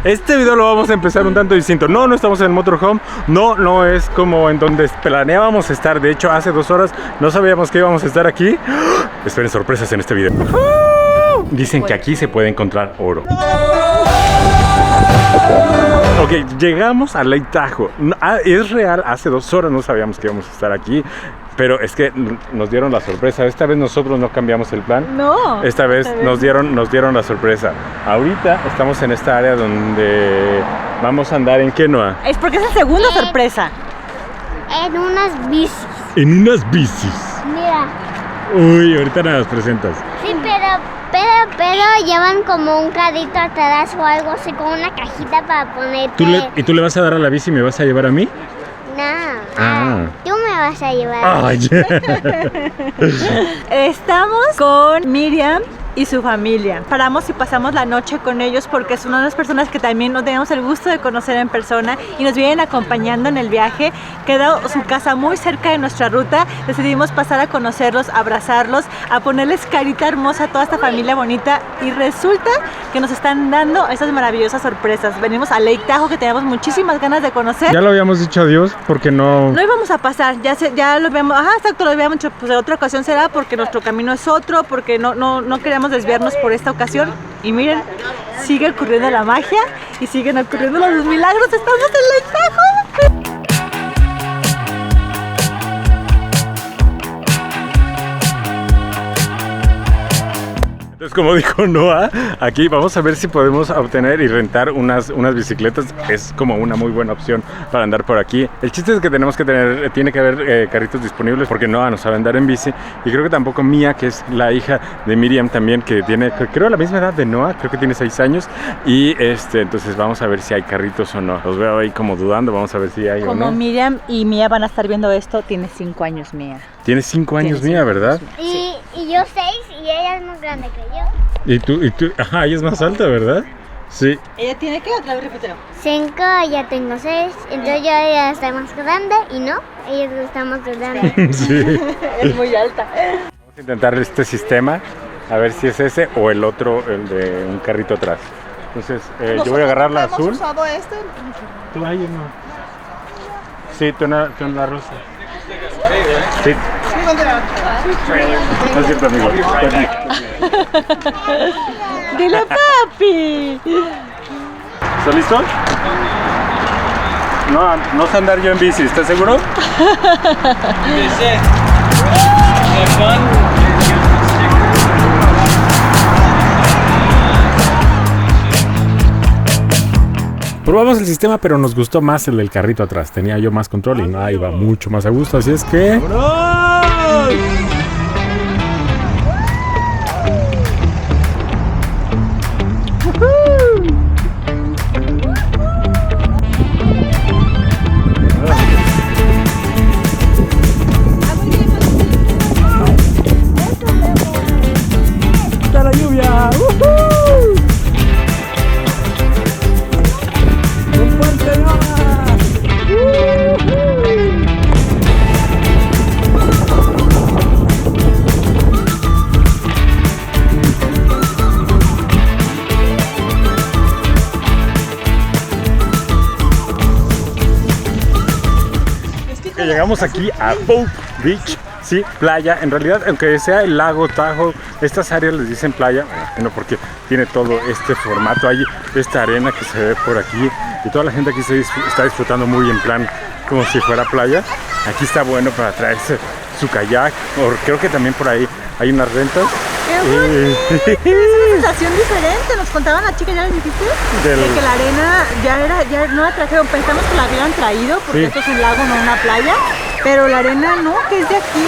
Este video lo vamos a empezar un tanto distinto. No estamos en el motorhome. No es como en donde planeábamos estar. De hecho, hace 2 horas no sabíamos que íbamos a estar aquí. Esperen sorpresas en este video. Dicen que aquí se puede encontrar oro. Ok, llegamos a Lake Tahoe. Es real, hace 2 horas no sabíamos que íbamos a estar aquí. Pero es que nos dieron la sorpresa. Esta vez nosotros no cambiamos el plan. No. Esta vez nos dieron la sorpresa. Ahorita estamos en esta área donde vamos a andar en Kenoa. Es porque es la segunda sorpresa. En unas bicis. En unas bicis. Mira. Uy, ahorita nos presentas. Sí, pero llevan como un carrito atrás o algo así, como una cajita para ponerte. ¿Y tú le vas a dar a la bici y me vas a llevar a mí? No. Tú me vas a llevar. Ay. Estamos con Miriam y su familia. Paramos y pasamos la noche con ellos porque son unas personas que también no tenemos el gusto de conocer en persona y nos vienen acompañando en el viaje. Queda su casa muy cerca de nuestra ruta. Decidimos pasar a conocerlos, abrazarlos, a ponerles carita hermosa a toda esta familia bonita y resulta que nos están dando estas maravillosas sorpresas. Venimos a Lake Tahoe que teníamos muchísimas ganas de conocer. Ya lo habíamos dicho adiós porque no íbamos a pasar, ya lo habíamos, exacto, lo habíamos dicho, pues en otra ocasión será porque nuestro camino es otro, porque no queríamos desviarnos por esta ocasión. Y miren, sigue ocurriendo la magia y siguen ocurriendo los milagros. Estamos en Lake Tahoe. Entonces, como dijo Noah, aquí vamos a ver si podemos obtener y rentar unas bicicletas. Es como una muy buena opción para andar por aquí. El chiste es que tiene que haber carritos disponibles porque Noah no sabe andar en bici. Y creo que tampoco Mia, que es la hija de Miriam también, que tiene, creo, la misma edad de Noah, creo que tiene 6 años. Y entonces vamos a ver si hay carritos o no. Los veo ahí como dudando, vamos a ver si hay o no. Como Miriam y Mia van a estar viendo esto, tiene 5 años Mia. Tiene 5 años Mia, ¿verdad? Y yo 6 y ella es más grande que yo. Y tú, ajá, ella es más alta, ¿verdad? Sí. ¿Ella tiene qué? Otra vez repítelo. 5, ya tengo 6, entonces yo ya estoy más grande y no, ella está más grande. Sí. Es muy alta. Vamos a intentar este sistema, a ver si es ese o el otro, el de un carrito atrás. Entonces, yo voy a agarrar la azul. ¿Hemos usado este? Tú ahí no. Sí, tú en la rosa. Sí. No es cierto, amigo. Dile papi. ¿Estás listo? No sé andar yo en bici, ¿estás seguro? Probamos el sistema, pero nos gustó más el del carrito atrás. Tenía yo más control y no iba mucho más a gusto, así es que... ¡Está la lluvia! Llegamos aquí a Pope Beach, sí, playa. En realidad, aunque sea el lago Tahoe, estas áreas les dicen playa, bueno, porque tiene todo este formato. Hay esta arena que se ve por aquí y toda la gente aquí está disfrutando muy en plan como si fuera playa. Aquí está bueno para traerse su kayak, o creo que también por ahí hay unas rentas. Es una sensación diferente. Nos contaban las chicas, ¿ya les dijiste? De que la arena ya no la trajeron. Pensamos que la habían traído porque sí. Esto es un lago, no una playa. Pero la arena no, que es de aquí.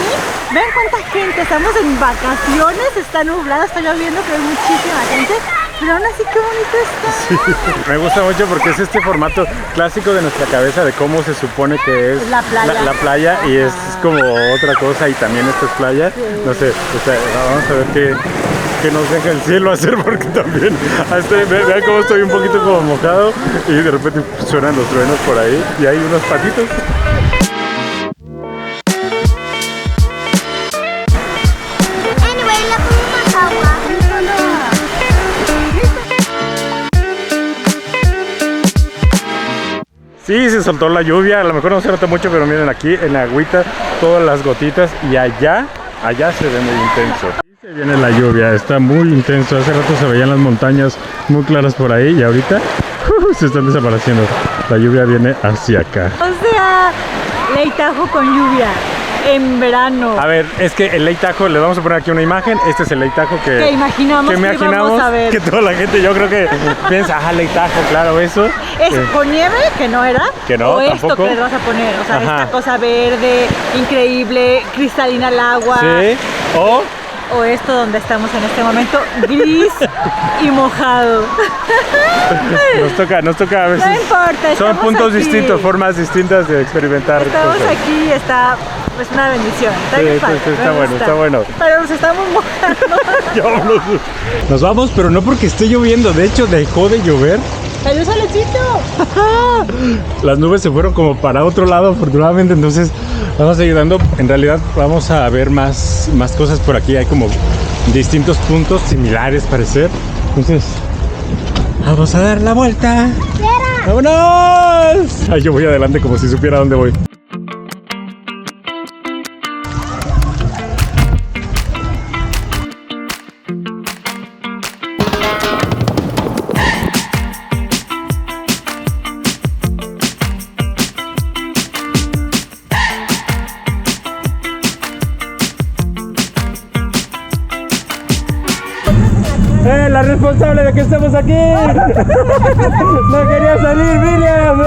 Vean cuánta gente, estamos en vacaciones, está nublada, está lloviendo, pero hay muchísima gente. Pero aún así, qué bonito está. Sí, me gusta mucho porque es este formato clásico de nuestra cabeza de cómo se supone que es la playa, la playa y es como otra cosa y también esto es playa. Sí. No sé, o sea, vamos a ver qué nos deja el cielo hacer porque también vean cómo estoy un poquito como mojado y de repente suenan los truenos por ahí y hay unos patitos. Sí, se soltó la lluvia, a lo mejor no se nota mucho, pero miren aquí en la agüita todas las gotitas y allá se ve muy intenso. Se viene la lluvia, está muy intenso. Hace rato se veían las montañas muy claras por ahí y ahorita se están desapareciendo. La lluvia viene hacia acá. O sea, Lake Tahoe con lluvia en verano. A ver, es que el Lake Tahoe, le vamos a poner aquí una imagen. Este es el Lake Tahoe que imaginamos que íbamos a ver. Que toda la gente, yo creo que piensa, Lake Tahoe, claro, eso. ¿Es con nieve, que no era? Que no, o tampoco. Esto que les vas a poner, o sea, esta cosa verde, increíble, cristalina el agua. Sí, o esto donde estamos en este momento, gris y mojado. Nos toca a veces. No importa. Son puntos aquí. distintos, formas distintas de experimentar. Estamos cosas. aquí, está pues una bendición. Está bueno. Pero nos estamos mojando. Nos vamos, pero no porque esté lloviendo. De hecho, dejó de llover. ¡Salió solecito! Las nubes se fueron como para otro lado, afortunadamente. Entonces, vamos ayudando. En realidad, vamos a ver más cosas por aquí. Hay como distintos puntos similares, parecer. Entonces, vamos a dar la vuelta. ¡Vámonos! Ay, yo voy adelante como si supiera dónde voy. La responsable de que estemos aquí. No quería salir, Miriam.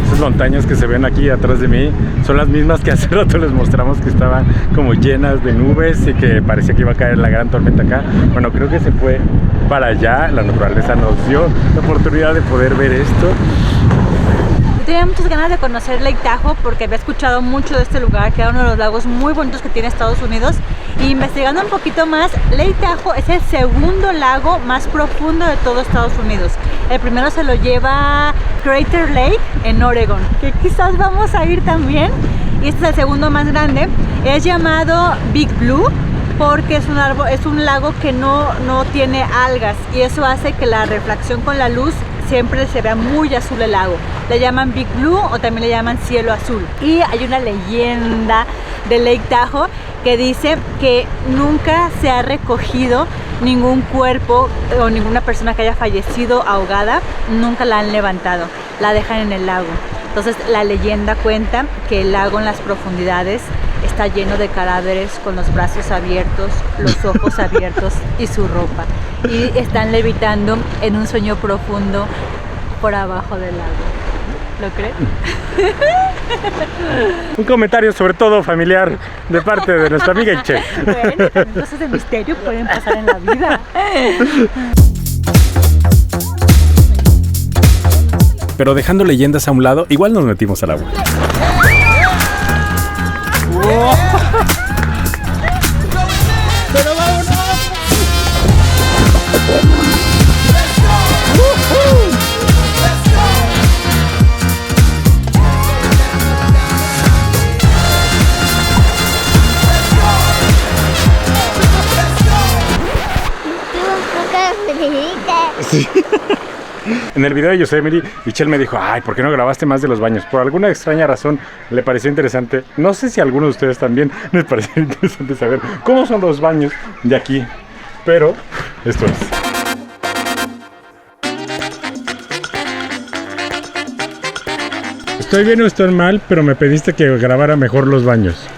Esas montañas que se ven aquí atrás de mí son las mismas que hace rato les mostramos que estaban como llenas de nubes y que parecía que iba a caer la gran tormenta acá. Bueno, creo que se fue para allá. La naturaleza nos dio la oportunidad de poder ver esto. Yo tenía muchas ganas de conocer Lake Tahoe porque había escuchado mucho de este lugar, que era uno de los lagos muy bonitos que tiene Estados Unidos. Y investigando un poquito más, Lake Tahoe es el segundo lago más profundo de todo Estados Unidos. El primero se lo lleva Crater Lake en Oregon, que quizás vamos a ir también. Y este es el segundo más grande. Es llamado Big Blue porque es un lago que no tiene algas y eso hace que la refracción con la luz siempre se vea muy azul el lago. Le llaman Big Blue o también le llaman cielo azul. Y hay una leyenda de Lake Tahoe que dice que nunca se ha recogido ningún cuerpo o ninguna persona que haya fallecido ahogada, nunca la han levantado, la dejan en el lago. Entonces la leyenda cuenta que el lago en las profundidades está lleno de cadáveres con los brazos abiertos, los ojos abiertos y su ropa. Y están levitando en un sueño profundo por abajo del lago. ¿Lo crees? Un comentario sobre todo familiar de parte de nuestra amiga Iche. Bueno, cosas de misterio pueden pasar en la vida. Pero dejando leyendas a un lado, igual nos metimos al agua. ¡Pero vámonos! Sí. En el video de Yosemite, Michelle me dijo, ay, ¿por qué no grabaste más de los baños? Por alguna extraña razón le pareció interesante. No sé si a alguno de ustedes también les pareció interesante saber cómo son los baños de aquí. Pero esto es. Estoy bien o estoy mal, pero me pediste que grabara mejor los baños.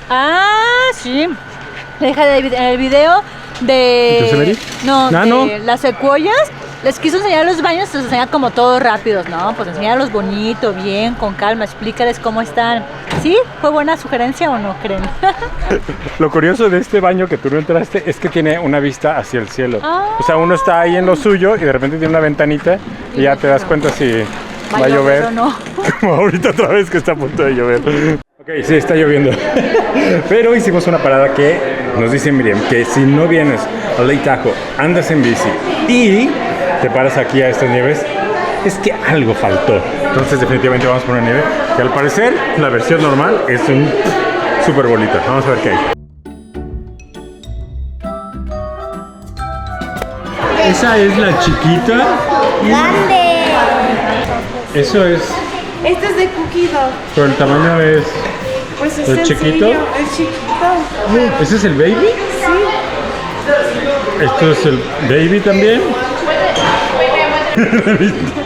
Ah, sí. Deja el video de... ¿Yosemite? No, de las secuoyas. Les quiso enseñar los baños, les enseñan como todos rápidos, ¿no? Pues enseñarlos bonito, bien, con calma, explícales cómo están. ¿Sí? ¿Fue buena sugerencia o no creen? Lo curioso de este baño que tú no entraste es que tiene una vista hacia el cielo. O sea, uno está ahí en lo suyo y de repente tiene una ventanita y ya te das cuenta si va a llover o no. Como ahorita otra vez que está a punto de llover. Ok, sí, está lloviendo. Pero hicimos una parada que nos dice Miriam que si no vienes a Lake Tahoe, andas en bici y te paras aquí a estas nieves, es que algo faltó. Entonces definitivamente vamos por una nieve, que al parecer la versión normal es un súper bolita. Vamos a ver qué hay. Esa es la chiquita. ¡Grande! Eso es, Este es de Cookie Dog. pero el tamaño es... Pues es ¿El chiquito? El chiquito. ¿Ese es el baby? Sí. ¿Esto es el baby también?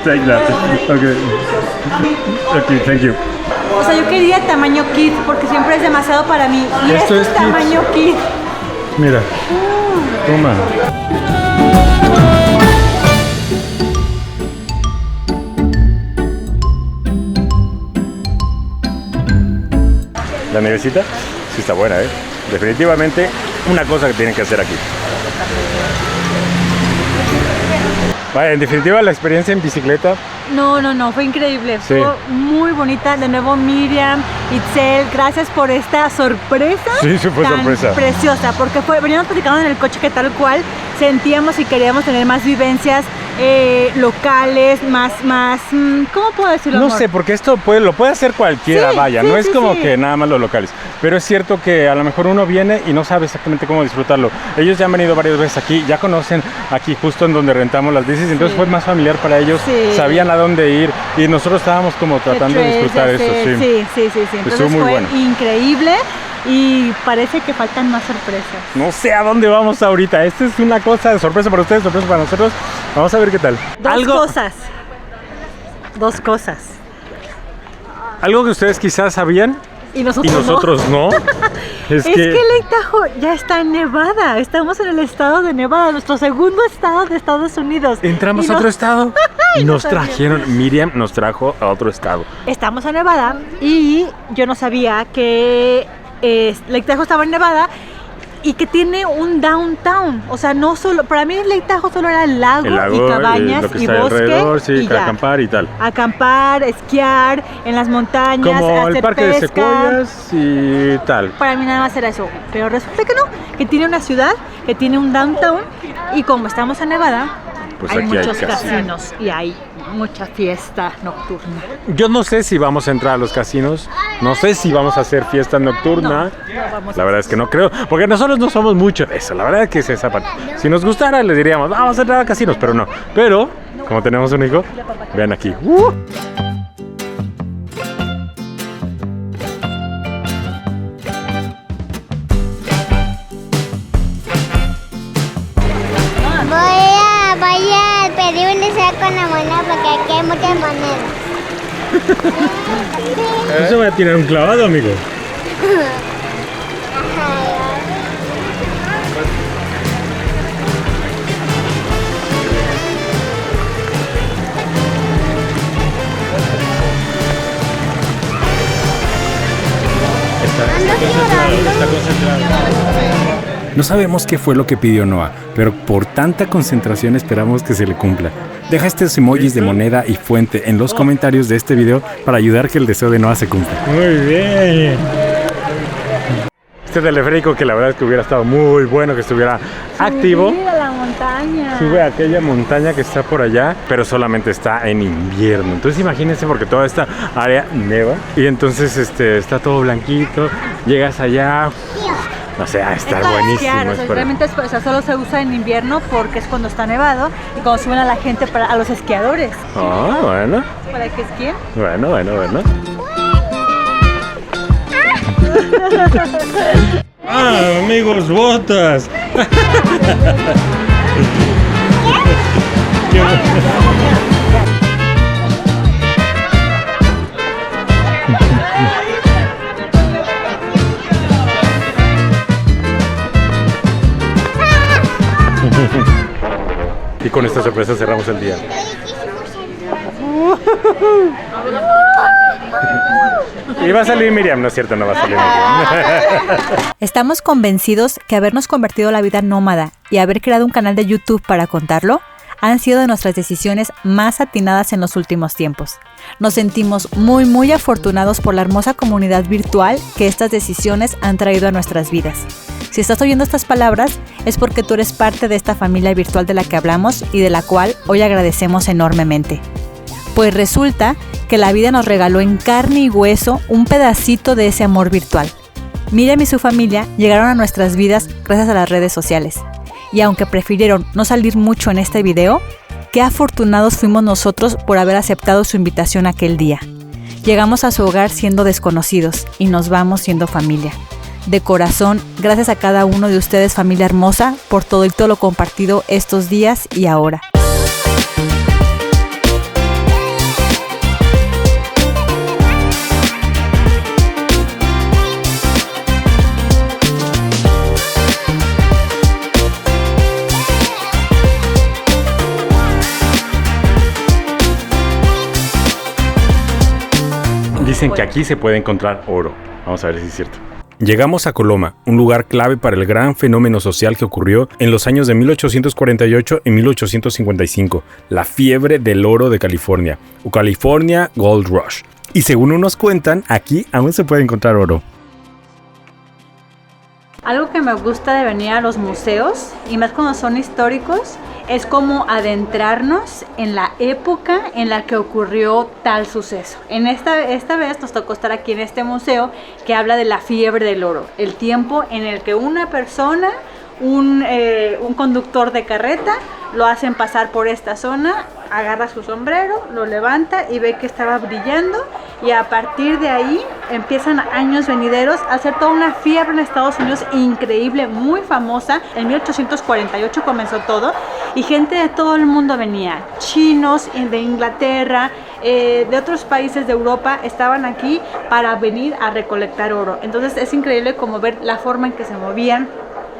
Take that. Okay. Okay, thank you. O sea, yo quería tamaño kid porque siempre es demasiado para mí. Y Esto este es es tamaño kid. Mira. Toma. La nievecita sí está buena, ¿eh? Definitivamente una cosa que tienen que hacer aquí. Vaya, en definitiva la experiencia en bicicleta. No, fue increíble. Sí. Fue muy bonita. De nuevo, Miriam, Itzel, gracias por esta sorpresa. Sí, fue tan sorpresa. Preciosa, porque veníamos platicando en el coche que tal cual sentíamos y queríamos tener más vivencias locales, más, ¿cómo puedo decirlo? No amor? sé, porque esto lo puede hacer cualquiera, Sí, vaya, sí, no es sí, como sí. que nada más los locales, pero es cierto que a lo mejor uno viene y no sabe exactamente cómo disfrutarlo. Ellos ya han venido varias veces aquí, ya conocen aquí justo en donde rentamos las bicis, entonces Sí. fue más familiar para ellos, Sí. sabían a dónde ir y nosotros estábamos como tratando de disfrutar eso, sí. Sí. Entonces Estuvo muy fue bueno. increíble y parece que faltan más sorpresas. No sé a dónde vamos ahorita, esta es una cosa de sorpresa para ustedes, sorpresa para nosotros, vamos a ver qué tal. Dos cosas. Algo que ustedes quizás sabían Y y nosotros, nosotros no, Es que Lake Tahoe ya está en Nevada. Estamos en el estado de Nevada, nuestro segundo estado de Estados Unidos. entramos Y a no- otro estado y no nos sabía. trajeron, Miriam nos trajo a otro estado. Estamos en Nevada y yo no sabía que Lake Tahoe estaba en Nevada y que tiene un downtown. O sea, no solo, para mí Lake Tahoe solo era el lago, El lago, y cabañas lo que y está bosque alrededor, sí, y para ya. acampar y tal. Acampar, esquiar en las montañas, Como hacer el parque de pesca. Secuoyas y tal. Para mí nada más era eso, pero resulta que no, que tiene una ciudad, que tiene un downtown y como estamos en Nevada, Pues hay aquí hay muchos casinos. casinos y hay mucha fiesta nocturna. Yo no sé si vamos a entrar a los casinos, no sé si vamos a hacer fiesta nocturna. No vamos La a verdad es que no creo, porque nosotros no somos mucho de eso, la verdad es que es esa parte. Si nos gustara les diríamos, vamos a entrar a casinos, pero no. Pero, como tenemos un hijo, vean aquí. Voy a pedir un deseo con la moneda porque aquí hay muchas monedas. Eso va a tirar un clavado, amigo. Está concentrado. No sabemos qué fue lo que pidió Noah, pero por tanta concentración esperamos que se le cumpla. Deja estos emojis de moneda y fuente en los comentarios de este video para ayudar que el deseo de Noah se cumpla. Muy bien. Este teleférico que la verdad es que hubiera estado muy bueno que estuviera activo. Subir a la montaña. Sube a aquella montaña que está por allá, pero solamente está en invierno. Entonces imagínense porque toda esta área neva y entonces está todo blanquito. Llegas allá, no sé, a estar Es para buenísimo. esquiar, o es sea, para- realmente o sea, solo se usa en invierno porque es cuando está nevado y cuando suben a la gente a los esquiadores Ah, bueno, para que esquíen. bueno. Ah, amigos, botas. Qué bueno. Y con esta sorpresa cerramos el día. Y va a salir Miriam, no es cierto, no va a salir Miriam. Estamos convencidos que habernos convertido a la vida nómada y haber creado un canal de YouTube para contarlo han sido de nuestras decisiones más atinadas en los últimos tiempos. Nos sentimos muy afortunados por la hermosa comunidad virtual que estas decisiones han traído a nuestras vidas. Si estás oyendo estas palabras es porque tú eres parte de esta familia virtual de la que hablamos y de la cual hoy agradecemos enormemente. Pues resulta que la vida nos regaló en carne y hueso un pedacito de ese amor virtual. Miriam y su familia llegaron a nuestras vidas gracias a las redes sociales. Y aunque prefirieron no salir mucho en este video, qué afortunados fuimos nosotros por haber aceptado su invitación aquel día. Llegamos a su hogar siendo desconocidos y nos vamos siendo familia. De corazón, gracias a cada uno de ustedes, familia hermosa, por todo lo compartido estos días y ahora. Dicen que aquí se puede encontrar oro. Vamos a ver si es cierto. Llegamos a Coloma, un lugar clave para el gran fenómeno social que ocurrió en los años de 1848 y 1855, la fiebre del oro de California, o California Gold Rush. Y según unos cuentan, aquí aún se puede encontrar oro. Algo que me gusta de venir a los museos, y más cuando son históricos, es como adentrarnos en la época en la que ocurrió tal suceso. Esta vez nos tocó estar aquí en este museo que habla de la fiebre del oro, el tiempo en el que una persona, un conductor de carreta, lo hacen pasar por esta zona, agarra su sombrero, lo levanta y ve que estaba brillando, y a partir de ahí empiezan años venideros a hacer toda una fiebre en Estados Unidos increíble, muy famosa. En 1848 comenzó todo y gente de todo el mundo venía, chinos de Inglaterra, de otros países de Europa estaban aquí para venir a recolectar oro. Entonces es increíble como ver la forma en que se movían,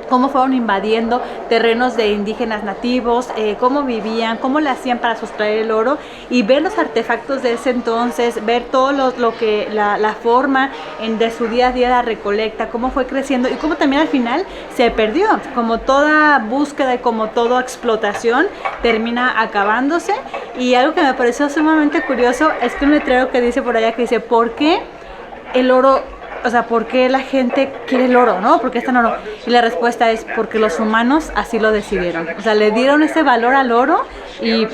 cómo fueron invadiendo terrenos de indígenas nativos, cómo vivían, cómo le hacían para sustraer el oro, y ver los artefactos de ese entonces, ver todo la forma de su día a día la recolecta, cómo fue creciendo y cómo también al final se perdió. Como toda búsqueda y como toda explotación termina acabándose. Y algo que me pareció sumamente curioso es que un letrero que dice por allá, que dice: ¿por qué el oro? O sea, ¿por qué la gente quiere el oro, no? ¿Por qué es tan oro? Y la respuesta es porque los humanos así lo decidieron. O sea, le dieron ese valor al oro y...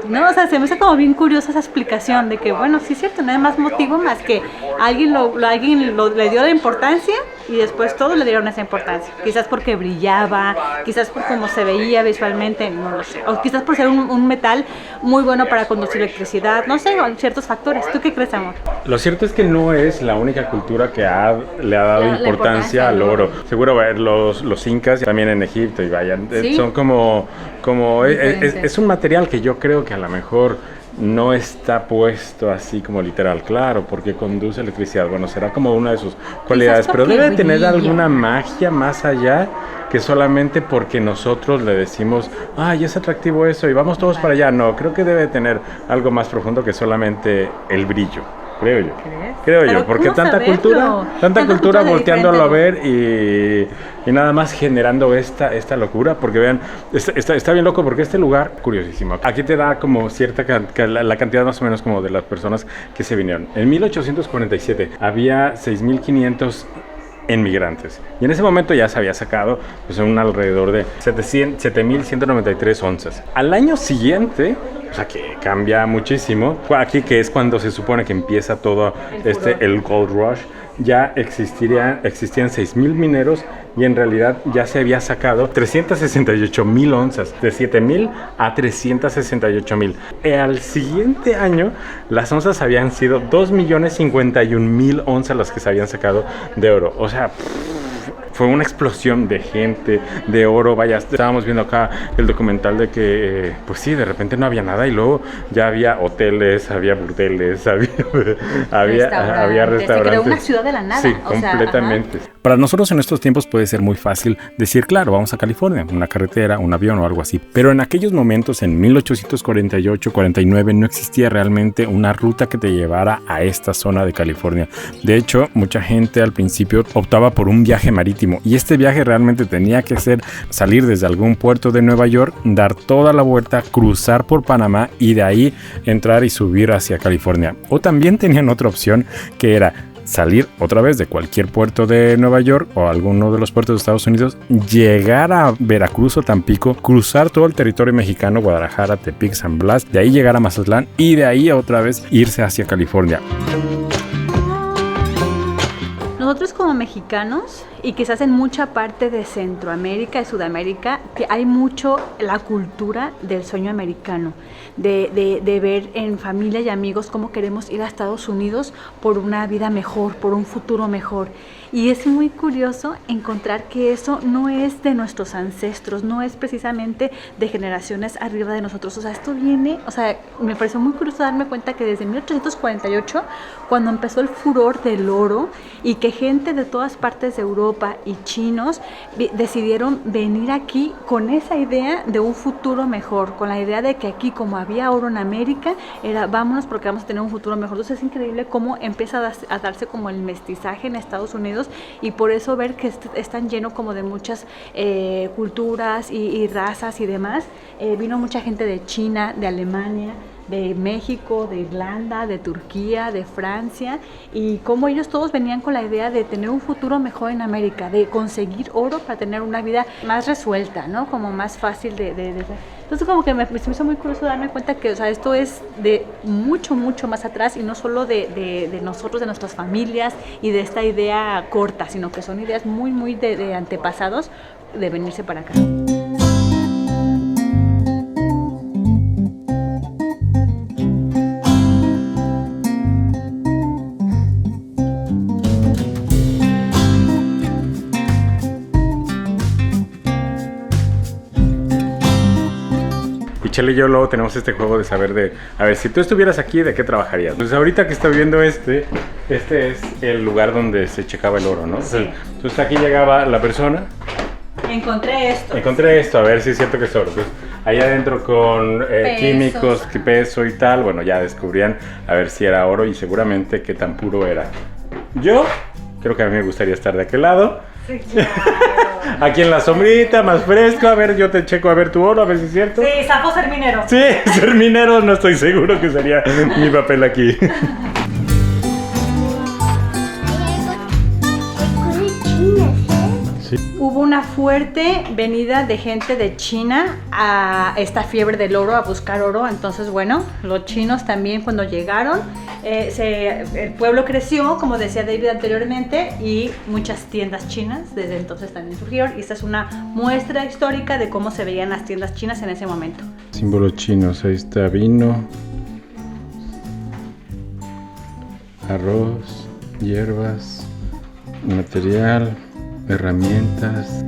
No, o sea, se me hace como bien curiosa esa explicación de que, bueno, sí es cierto, no hay más motivo más que alguien le dio la importancia y después todos le dieron esa importancia. Quizás porque brillaba, quizás por cómo se veía visualmente, no lo sé. O quizás por ser un metal muy bueno para conducir electricidad, no sé, ciertos factores. ¿Tú qué crees, amor? Lo cierto es que no es la única cultura que le ha dado importancia al oro. Seguro los incas también en Egipto y vayan, ¿sí? Son como es un material que yo creo que a lo mejor no está puesto así como literal, claro, porque conduce electricidad. Bueno, será como una de sus cualidades, pero debe tener alguna magia más allá que solamente porque nosotros le decimos, ay, es atractivo eso y vamos todos para allá. No, creo que debe tener algo más profundo que solamente el brillo. Creo yo. Creo yo, porque tanta cultura volteándolo a ver y nada más generando esta locura, porque vean, está bien loco, porque este lugar, curiosísimo, aquí te da como cierta la cantidad más o menos como de las personas que se vinieron. En 1847 había 6.500 inmigrantes y en ese momento ya se había sacado pues un alrededor de 7.193 onzas. Al año siguiente, o sea que cambia muchísimo, aquí que es cuando se supone que empieza todo el Gold Rush, ya existían 6.000 mineros y en realidad ya se había sacado 368.000 onzas, de 7.000 a 368.000. Al siguiente año las onzas habían sido 2.051.000 onzas las que se habían sacado de oro. O sea, fue una explosión de gente, de oro. Vaya, estábamos viendo acá el documental de que, pues sí, de repente no había nada y luego ya había hoteles, había burdeles, había restaurantes. Se creó una ciudad de la nada. Sí, completamente. Para nosotros en estos tiempos puede ser muy fácil decir, claro, vamos a California, una carretera, un avión o algo así. Pero en aquellos momentos, en 1848-49, no existía realmente una ruta que te llevara a esta zona de California. De hecho, mucha gente al principio optaba por un viaje marítimo. Y este viaje realmente tenía que ser salir desde algún puerto de Nueva York, dar toda la vuelta, cruzar por Panamá y de ahí entrar y subir hacia California. O también tenían otra opción que era salir otra vez de cualquier puerto de Nueva York o alguno de los puertos de Estados Unidos, llegar a Veracruz o Tampico, cruzar todo el territorio mexicano, Guadalajara, Tepic, San Blas, de ahí llegar a Mazatlán y de ahí otra vez irse hacia California. Nosotros como mexicanos y quizás en mucha parte de Centroamérica y Sudamérica, que hay mucho la cultura del sueño americano, de ver en familia y amigos cómo queremos ir a Estados Unidos por una vida mejor, por un futuro mejor. Y es muy curioso encontrar que eso no es de nuestros ancestros, no es precisamente de generaciones arriba de nosotros. O sea, esto viene, me pareció muy curioso darme cuenta que desde 1848, cuando empezó el furor del oro y que gente de todas partes de Europa y chinos decidieron venir aquí con esa idea de un futuro mejor, con la idea de que aquí, como había oro en América, era vámonos porque vamos a tener un futuro mejor. Entonces es increíble cómo empieza a darse como el mestizaje en Estados Unidos, y por eso ver que es tan lleno como de muchas culturas y razas y demás. Vino mucha gente de China, de Alemania, de México, de Irlanda, de Turquía, de Francia, y cómo ellos todos venían con la idea de tener un futuro mejor en América, de conseguir oro para tener una vida más resuelta, ¿no? Como más fácil Entonces como que me hizo muy curioso darme cuenta que, esto es de mucho, mucho más atrás, y no solo de nosotros, de nuestras familias y de esta idea corta, sino que son ideas muy, muy de antepasados de venirse para acá. Chele y yo luego tenemos este juego de saber a ver, si tú estuvieras aquí, ¿de qué trabajarías? Pues ahorita que estoy viendo este es el lugar donde se checaba el oro, ¿no? Sí. Entonces aquí llegaba la persona. Encontré esto, a ver si es cierto que es oro. Entonces, ahí adentro con químicos, peso y tal, bueno, ya descubrían a ver si era oro y seguramente qué tan puro era. Yo creo que a mí me gustaría estar de aquel lado. Sí, claro. Aquí en la sombrita, más fresco. A ver, yo te checo a ver tu oro, a ver si es cierto. Sí, sapo ser minero. Sí, ser minero no estoy seguro que sería mi papel aquí. Sí. Hubo una fuerte venida de gente de China a esta fiebre del oro, a buscar oro. Entonces, bueno, los chinos también cuando llegaron, el pueblo creció, como decía David anteriormente, y muchas tiendas chinas desde entonces también surgieron. Y esta es una muestra histórica de cómo se veían las tiendas chinas en ese momento. Símbolos chinos, ahí está vino, arroz, hierbas, material, herramientas.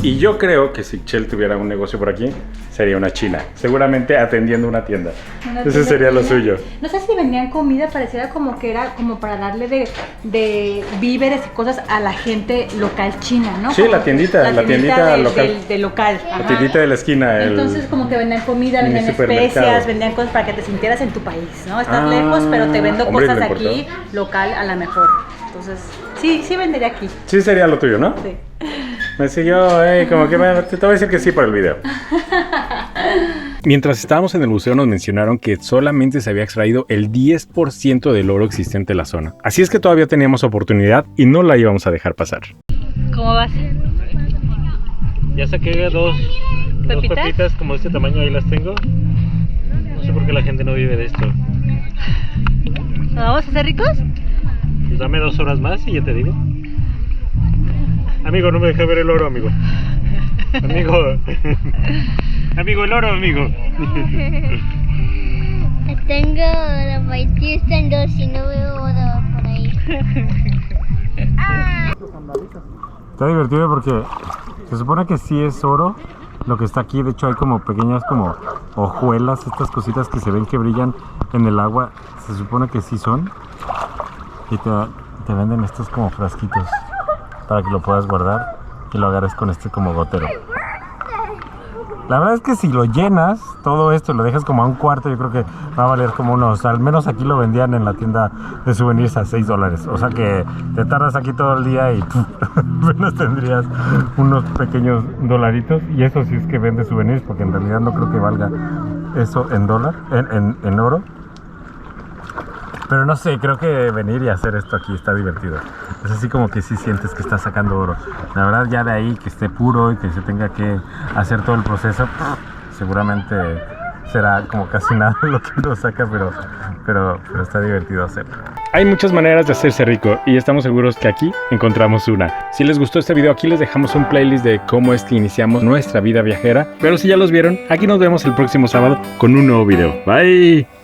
Y yo creo que si Chel tuviera un negocio por aquí, sería una china, seguramente atendiendo una tienda. Ese sería lo suyo. No sé si vendían comida, pareciera como que era como para darle de víveres y cosas a la gente local china, ¿no? Sí, como la tiendita local. De local. La tiendita de la esquina. Entonces como que vendían comida, vendían especias, vendían cosas para que te sintieras en tu país, ¿no? Estás lejos, pero te vendo cosas de aquí, local a la mejor. Entonces, sí vendería aquí. Sí sería lo tuyo, ¿no? Sí. Me siguió, como que te voy a decir que sí por el video. Mientras estábamos en el museo nos mencionaron que solamente se había extraído el 10% del oro existente en la zona. Así es que todavía teníamos oportunidad y no la íbamos a dejar pasar. ¿Cómo vas? Ya saqué dos pepitas como de este tamaño, ahí las tengo. No sé por qué la gente no vive de esto. ¿Nos vamos a hacer ricos? Pues dame 2 horas más y ya te digo. Amigo, no me dejes ver el oro, amigo. Amigo. Amigo, el oro, amigo. Tengo la partida en 2 y no veo oro por ahí. Está divertido porque se supone que sí es oro lo que está aquí. De hecho hay como pequeñas como hojuelas, estas cositas que se ven que brillan en el agua. Se supone que sí son. Y te venden estos como frasquitos para que lo puedas guardar y lo agarres con este como gotero. La verdad es que si lo llenas todo esto y lo dejas como a un cuarto, yo creo que va a valer como unos, al menos aquí lo vendían en la tienda de souvenirs a $6. O sea que te tardas aquí todo el día y apenas tendrías unos pequeños dolaritos. Y eso sí es que vende souvenirs, porque en realidad no creo que valga eso en dólar, en oro. Pero no sé, creo que venir y hacer esto aquí está divertido. Es así como que sí sientes que estás sacando oro. La verdad, ya de ahí que esté puro y que se tenga que hacer todo el proceso, seguramente será como casi nada lo que uno saca, pero está divertido hacerlo. Hay muchas maneras de hacerse rico y estamos seguros que aquí encontramos una. Si les gustó este video, aquí les dejamos un playlist de cómo es que iniciamos nuestra vida viajera. Pero si ya los vieron, aquí nos vemos el próximo sábado con un nuevo video. Bye.